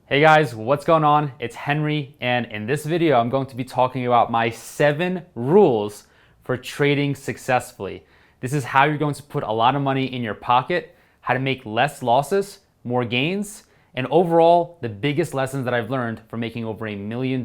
Hey guys, what's going on? It's Henry, and in this video, I'm going to be talking about my 7 rules for trading successfully. This is how you're going to put a lot of money in your pocket, how to make less losses, more gains, and overall, the biggest lessons that I've learned from making over $1 million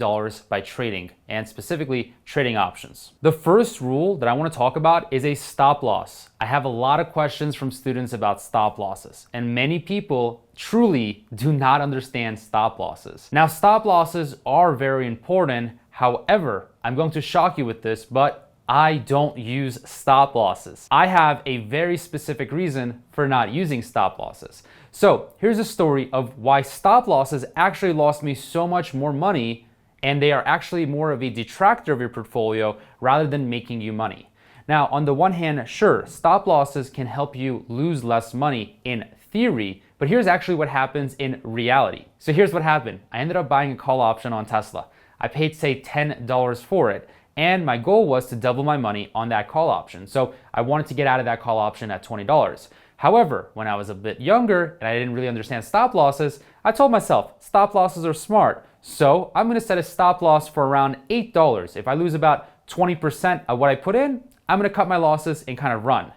by trading, and specifically trading options. The first rule that I want to talk about is a stop loss. I have a lot of questions from students about stop losses, and many people truly do not understand stop losses. Now, stop losses are very important. However, I'm going to shock you with this, but I don't use stop losses. I have a very specific reason for not using stop losses. So here's a story of why stop losses actually lost me so much more money, and they are actually more of a detractor of your portfolio rather than making you money. Now, on the one hand, sure, stop losses can help you lose less money in theory, but here's actually what happens in reality. So here's what happened. I ended up buying a call option on Tesla. I paid, say, $10 for it. And my goal was to double my money on that call option. So I wanted to get out of that call option at $20. However, when I was a bit younger and I didn't really understand stop losses, I told myself stop losses are smart. So I'm gonna set a stop loss for around $8. If I lose about 20% of what I put in, I'm gonna cut my losses and kind of run.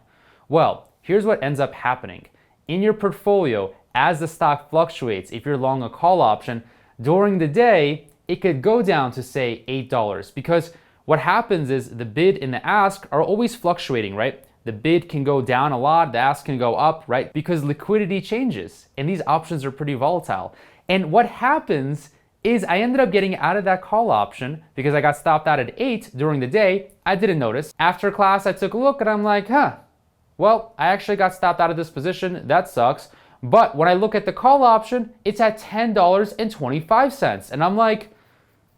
Well, here's what ends up happening. In your portfolio, as the stock fluctuates, if you're long a call option, during the day, it could go down to say $8 because what happens is the bid and the ask are always fluctuating, right? The bid can go down a lot, the ask can go up, right? Because liquidity changes and these options are pretty volatile. And what happens is I ended up getting out of that call option because I got stopped out at 8 during the day. I didn't notice. After class, I took a look and I'm like, well, I actually got stopped out of this position. That sucks. But when I look at the call option, it's at $10.25. And I'm like,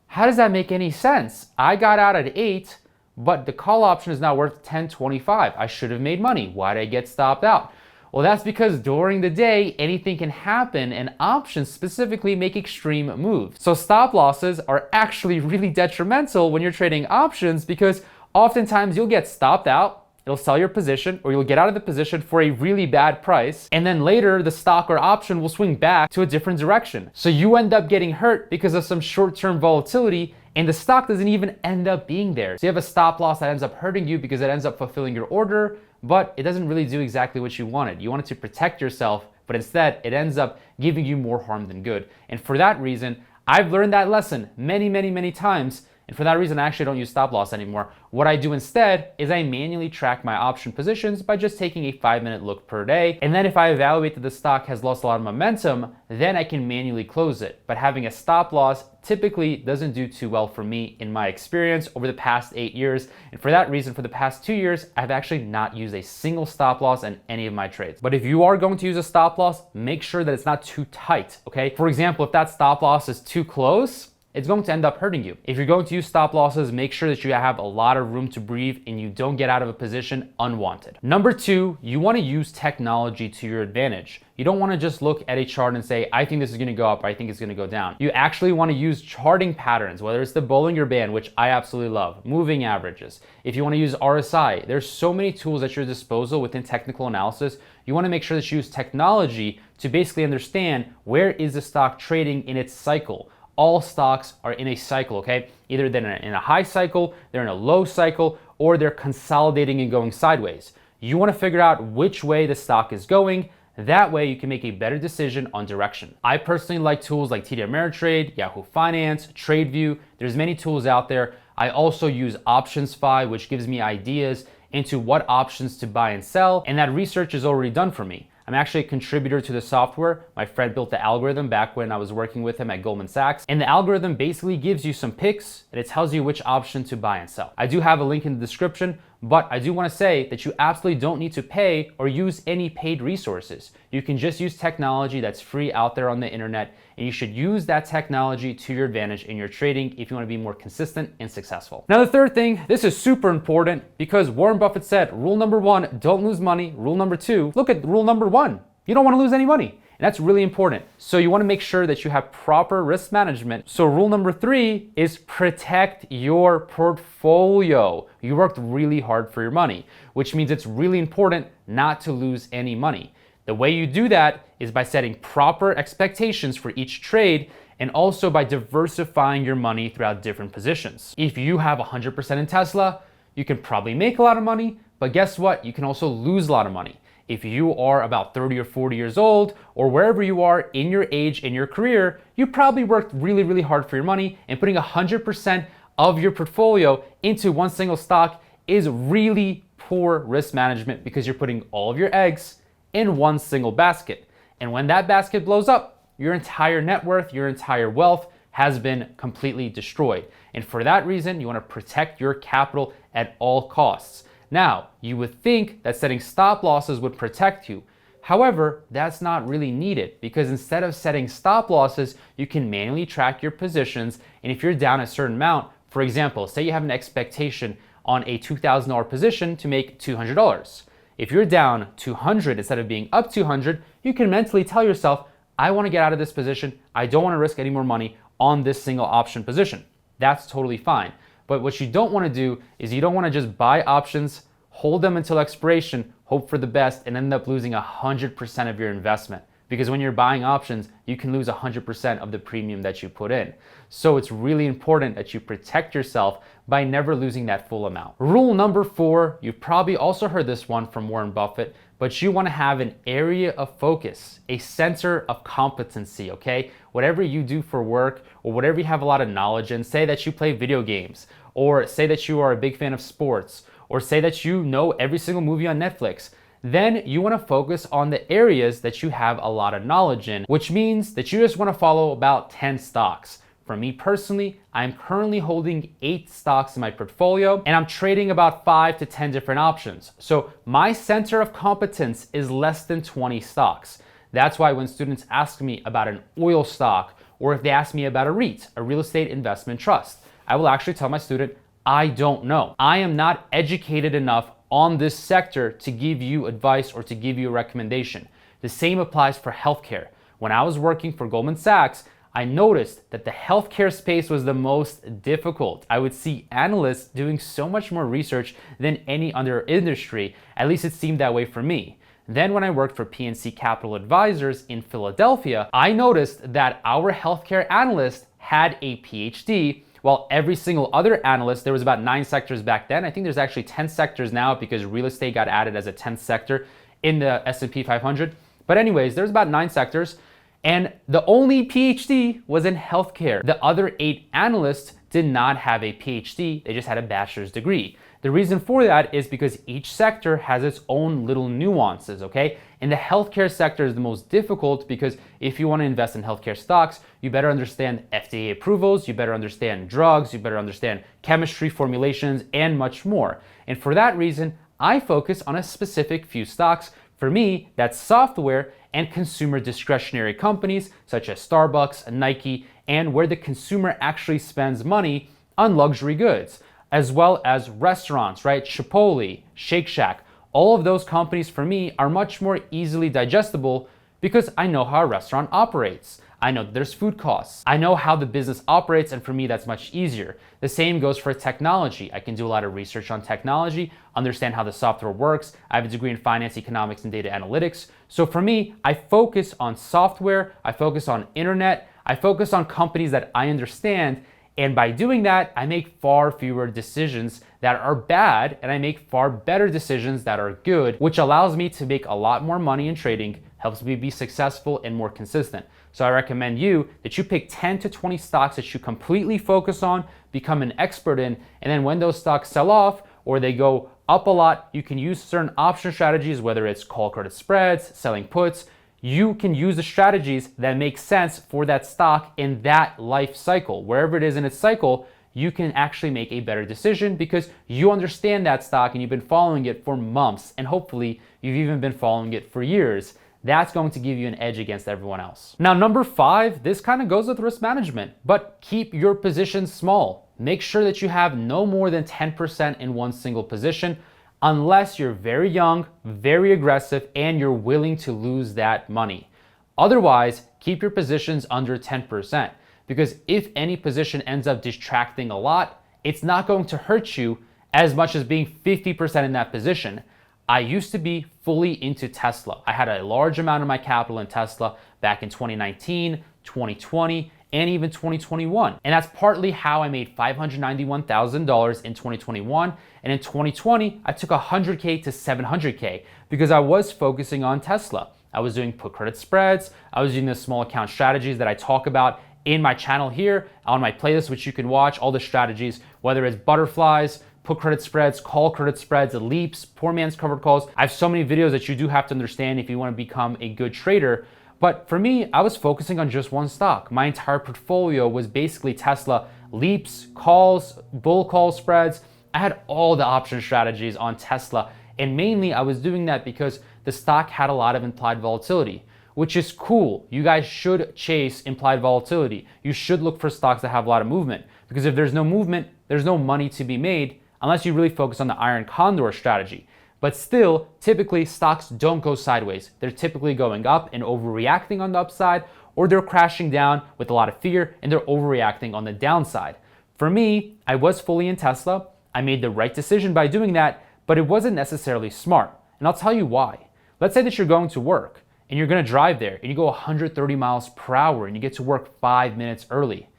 how does that make any sense? I got out at 8, but the call option is now worth $10.25. I should have made money. Why did I get stopped out? Well, that's because during the day, anything can happen and options specifically make extreme moves. So stop losses are actually really detrimental when you're trading options because oftentimes you'll get stopped out. It'll sell your position or you'll get out of the position for a really bad price. And then later the stock or option will swing back to a different direction. So you end up getting hurt because of some short-term volatility and the stock doesn't even end up being there. So you have a stop loss that ends up hurting you because it ends up fulfilling your order, but it doesn't really do exactly what you wanted. You wanted to protect yourself, but instead it ends up giving you more harm than good. And for that reason, I've learned that lesson many times. And for that reason, I actually don't use stop loss anymore. What I do instead is I manually track my option positions by just taking a 5-minute look per day. And then if I evaluate that the stock has lost a lot of momentum, then I can manually close it. But having a stop loss typically doesn't do too well for me in my experience over the past 8 years. And for that reason, for the past 2 years, I've actually not used a single stop loss in any of my trades. But if you are going to use a stop loss, make sure that it's not too tight, okay? For example, if that stop loss is too close, it's going to end up hurting you. If you're going to use stop losses, make sure that you have a lot of room to breathe and you don't get out of a position unwanted. Number 2, you want to use technology to your advantage. You don't want to just look at a chart and say, I think this is going to go up, I think it's going to go down. You actually want to use charting patterns, whether it's the Bollinger Band, which I absolutely love, moving averages. If you want to use RSI, there's so many tools at your disposal within technical analysis. You want to make sure that you use technology to basically understand where is the stock trading in its cycle. All stocks are in a cycle, okay? Either they're in a high cycle, they're in a low cycle, or they're consolidating and going sideways. You want to figure out which way the stock is going. That way you can make a better decision on direction. I personally like tools like TD Ameritrade, Yahoo Finance, TradeView. There's many tools out there. I also use OptionsFi, which gives me ideas into what options to buy and sell, and that research is already done for me. I'm actually a contributor to the software. My friend built the algorithm back when I was working with him at Goldman Sachs. And the algorithm basically gives you some picks and it tells you which option to buy and sell. I do have a link in the description, but I do want to say that you absolutely don't need to pay or use any paid resources. You can just use technology that's free out there on the internet, and you should use that technology to your advantage in your trading if you want to be more consistent and successful. Now, the third thing, this is super important because Warren Buffett said, rule number 1, don't lose money. Rule number 2, look at rule number 1. You don't want to lose any money. And that's really important. So you want to make sure that you have proper risk management. So rule number 3 is protect your portfolio. You worked really hard for your money, which means it's really important not to lose any money. The way you do that is by setting proper expectations for each trade and also by diversifying your money throughout different positions. If you have 100% in Tesla, you can probably make a lot of money, but guess what? You can also lose a lot of money. If you are about 30 or 40 years old, or wherever you are in your age, in your career, you probably worked really, really hard for your money, and putting 100% of your portfolio into one single stock is really poor risk management because you're putting all of your eggs in one single basket. And when that basket blows up, your entire net worth, your entire wealth has been completely destroyed. And for that reason, you want to protect your capital at all costs. Now, you would think that setting stop losses would protect you. However, that's not really needed because instead of setting stop losses, you can manually track your positions. And if you're down a certain amount, for example, say you have an expectation on a $2,000 position to make $200. If you're down 200 instead of being up 200, you can mentally tell yourself, I want to get out of this position. I don't want to risk any more money on this single option position. That's totally fine. But what you don't want to do is you don't want to just buy options, hold them until expiration, hope for the best, and end up losing 100% of your investment. Because when you're buying options, you can lose 100% of the premium that you put in. So it's really important that you protect yourself by never losing that full amount. Rule number 4, you've probably also heard this one from Warren Buffett, but you want to have an area of focus, a center of competency, okay? Whatever you do for work or whatever you have a lot of knowledge in, say that you play video games, or say that you are a big fan of sports, or say that you know every single movie on Netflix, then you want to focus on the areas that you have a lot of knowledge in, which means that you just want to follow about 10 stocks. For me personally, I'm currently holding 8 stocks in my portfolio and I'm trading about 5 to 10 different options. So my center of competence is less than 20 stocks. That's why when students ask me about an oil stock or if they ask me about a REIT, a real estate investment trust, I will actually tell my student, I don't know. I am not educated enough on this sector to give you advice or to give you a recommendation. The same applies for healthcare. When I was working for Goldman Sachs, I noticed that the healthcare space was the most difficult. I would see analysts doing so much more research than any other industry. At least it seemed that way for me. Then when I worked for PNC Capital Advisors in Philadelphia, I noticed that our healthcare analyst had a PhD, while every single other analyst, there was about 9 sectors back then. I think there's actually 10 sectors now because real estate got added as a 10th sector in the S&P 500. But anyways, there's about 9 sectors. And the only PhD was in healthcare. The other 8 analysts did not have a PhD, they just had a bachelor's degree. The reason for that is because each sector has its own little nuances, okay? And the healthcare sector is the most difficult because if you want to invest in healthcare stocks, you better understand FDA approvals, you better understand drugs, you better understand chemistry, formulations, and much more. And for that reason, I focus on a specific few stocks. For me, that's software and consumer discretionary companies such as Starbucks, Nike, and where the consumer actually spends money on luxury goods, as well as restaurants, right? Chipotle, Shake Shack, all of those companies for me are much more easily digestible because I know how a restaurant operates. I know that there's food costs. I know how the business operates, and for me, that's much easier. The same goes for technology. I can do a lot of research on technology, understand how the software works. I have a degree in finance, economics, and data analytics. So for me, I focus on software, I focus on internet, I focus on companies that I understand, and by doing that, I make far fewer decisions that are bad, and I make far better decisions that are good, which allows me to make a lot more money in trading, helps me be successful and more consistent. So I recommend you that you pick 10 to 20 stocks that you completely focus on, become an expert in, and then when those stocks sell off or they go up a lot, you can use certain option strategies, whether it's call credit spreads, selling puts. You can use the strategies that make sense for that stock in that life cycle. Wherever it is in its cycle, you can actually make a better decision because you understand that stock and you've been following it for months, and hopefully you've even been following it for years. That's going to give you an edge against everyone else. Now, number 5, this kind of goes with risk management, but keep your positions small. Make sure that you have no more than 10% in one single position, unless you're very young, very aggressive, and you're willing to lose that money. Otherwise, keep your positions under 10%, because if any position ends up detracting a lot, it's not going to hurt you as much as being 50% in that position. I used to be fully into Tesla. I had a large amount of my capital in Tesla back in 2019, 2020, and even 2021. And that's partly how I made $591,000 in 2021. And in 2020, I took 100K to 700K because I was focusing on Tesla. I was doing put credit spreads. I was using the small account strategies that I talk about in my channel here on my playlist, which you can watch all the strategies, whether it's butterflies, put credit spreads, call credit spreads, leaps, poor man's covered calls. I have so many videos that you do have to understand if you want to become a good trader. But for me, I was focusing on just one stock. My entire portfolio was basically Tesla, leaps, calls, bull call spreads. I had all the option strategies on Tesla. And mainly I was doing that because the stock had a lot of implied volatility, which is cool. You guys should chase implied volatility. You should look for stocks that have a lot of movement, because if there's no movement, there's no money to be made unless you really focus on the iron condor strategy. But still, typically stocks don't go sideways. They're typically going up and overreacting on the upside, or they're crashing down with a lot of fear and they're overreacting on the downside. For me, I was fully in Tesla. I made the right decision by doing that, but it wasn't necessarily smart. And I'll tell you why. Let's say that you're going to work and you're going to drive there and you go 130 miles per hour and you get to work 5 minutes early.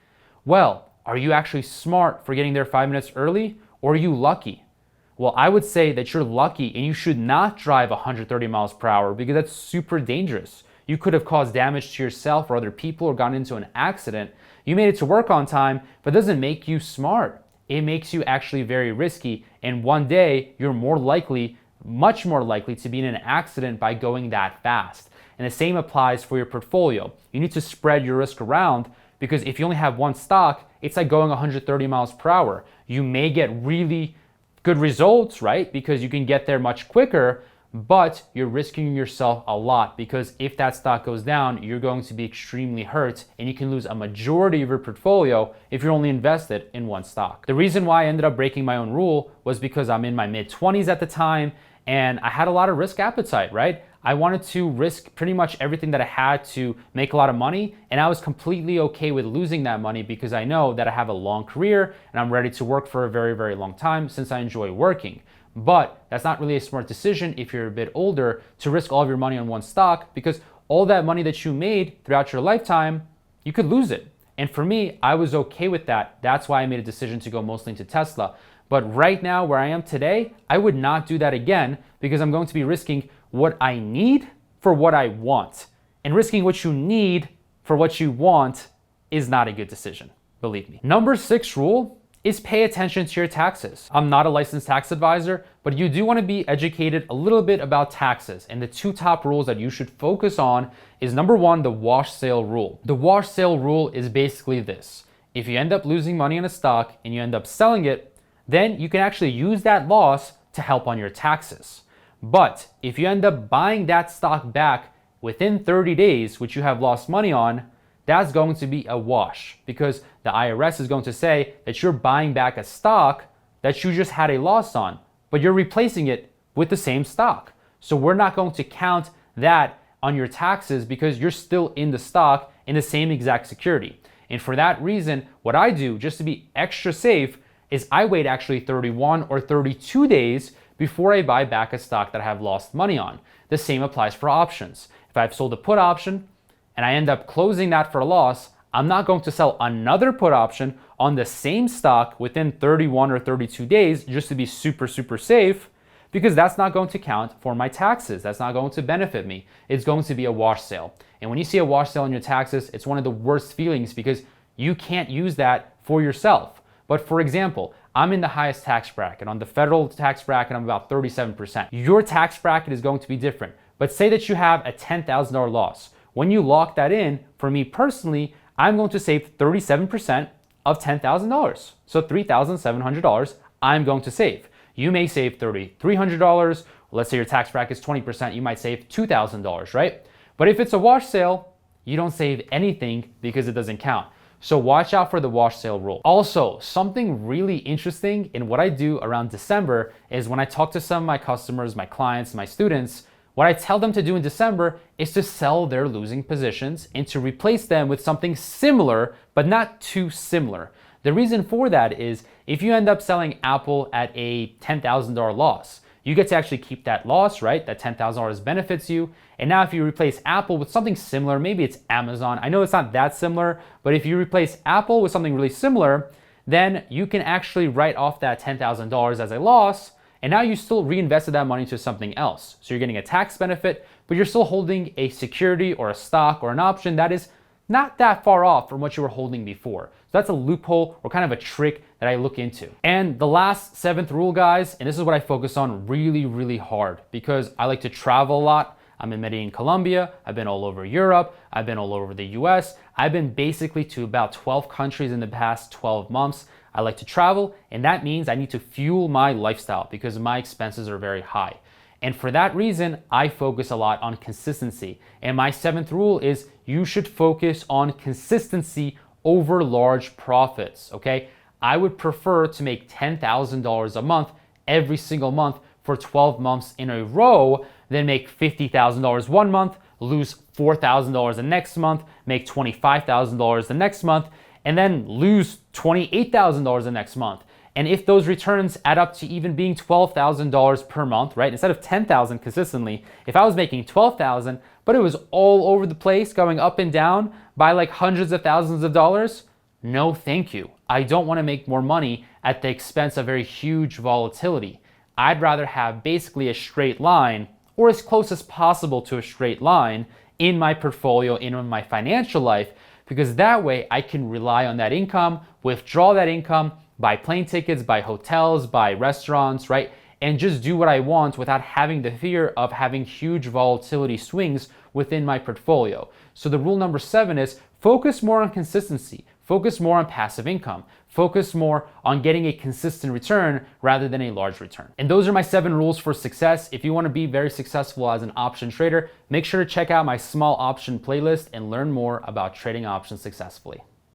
Well, are you actually smart for getting there 5 minutes early, or are you lucky? Well, I would say that you're lucky and you should not drive 130 miles per hour because that's super dangerous. You could have caused damage to yourself or other people or gotten into an accident. You made it to work on time, but it doesn't make you smart. It makes you actually very risky. And one day you're more likely, much more likely to be in an accident by going that fast. And the same applies for your portfolio. You need to spread your risk around, because if you only have one stock, it's like going 130 miles per hour. You may get really good results, right? Because you can get there much quicker, but you're risking yourself a lot, because if that stock goes down, you're going to be extremely hurt and you can lose a majority of your portfolio if you're only invested in one stock. The reason why I ended up breaking my own rule was because I'm in my mid-20s at the time and I had a lot of risk appetite, right? I wanted to risk pretty much everything that I had to make a lot of money, and I was completely okay with losing that money because I know that I have a long career and I'm ready to work for a very, very long time since I enjoy working. But that's not really a smart decision if you're a bit older to risk all of your money on one stock, because all that money that you made throughout your lifetime, you could lose it. And for me, I was okay with that. That's why I made a decision to go mostly into Tesla. But right now, where I am today, I would not do that again, because I'm going to be risking what I need for what I want. And risking what you need for what you want is not a good decision, believe me. Number 6 rule is pay attention to your taxes. I'm not a licensed tax advisor, but you do want to be educated a little bit about taxes. And the 2 top rules that you should focus on is number 1, the wash sale rule. The wash sale rule is basically this. If you end up losing money in a stock and you end up selling it, then you can actually use that loss to help on your taxes. But if you end up buying that stock back within 30 days, which you have lost money on, that's going to be a wash, because the IRS is going to say that you're buying back a stock that you just had a loss on, but you're replacing it with the same stock. So we're not going to count that on your taxes because you're still in the stock in the same exact security. And for that reason, what I do just to be extra safe is I wait actually 31 or 32 days before I buy back a stock that I have lost money on. The same applies for options. If I've sold a put option and I end up closing that for a loss, I'm not going to sell another put option on the same stock within 31 or 32 days just to be super, super safe, because that's not going to count for my taxes. That's not going to benefit me. It's going to be a wash sale. And when you see a wash sale on your taxes, it's one of the worst feelings because you can't use that for yourself. But for example, I'm in the highest tax bracket. On the federal tax bracket, I'm about 37%. Your tax bracket is going to be different. But say that you have a $10,000 loss. When you lock that in, for me personally, I'm going to save 37% of $10,000. So $3,700 I'm going to save. You may save $3,300. Let's say your tax bracket is 20%, you might save $2,000, right? But if it's a wash sale, you don't save anything because it doesn't count. So watch out for the wash sale rule. Also, something really interesting in what I do around December is when I talk to some of my customers, my clients, my students, what I tell them to do in December is to sell their losing positions and to replace them with something similar, but not too similar. The reason for that is if you end up selling Apple at a $10,000 loss, you get to actually keep that loss, right? That $10,000 benefits you. And now if you replace Apple with something similar, maybe it's Amazon. I know it's not that similar, but if you replace Apple with something really similar, then you can actually write off that $10,000 as a loss. And now you still reinvested that money into something else. So you're getting a tax benefit, but you're still holding a security or a stock or an option that is not that far off from what you were holding before. So that's a loophole or kind of a trick that I look into. And the last seventh rule, guys, and this is what I focus on really, really hard because I like to travel a lot. I'm in Medellin, Colombia. I've been all over Europe. I've been all over the US. I've been basically to about 12 countries in the past 12 months. I like to travel, and that means I need to fuel my lifestyle because my expenses are very high. And for that reason, I focus a lot on consistency. And my seventh rule is you should focus on consistency over large profits, okay? I would prefer to make $10,000 a month every single month for 12 months in a row than make $50,000 one month, lose $4,000 the next month, make $25,000 the next month, and then lose $28,000 the next month. And if those returns add up to even being $12,000 per month, right? Instead of $10,000 consistently, if I was making $12,000, but it was all over the place, going up and down by like hundreds of thousands of dollars, no thank you. I don't want to make more money at the expense of very huge volatility. I'd rather have basically a straight line or as close as possible to a straight line in my portfolio, in my financial life, because that way I can rely on that income, withdraw that income, buy plane tickets, buy hotels, buy restaurants, right? And just do what I want without having the fear of having huge volatility swings within my portfolio. So the rule number 7 is focus more on consistency, focus more on passive income, focus more on getting a consistent return rather than a large return. And those are my 7 rules for success. If you want to be very successful as an option trader, make sure to check out my small option playlist and learn more about trading options successfully.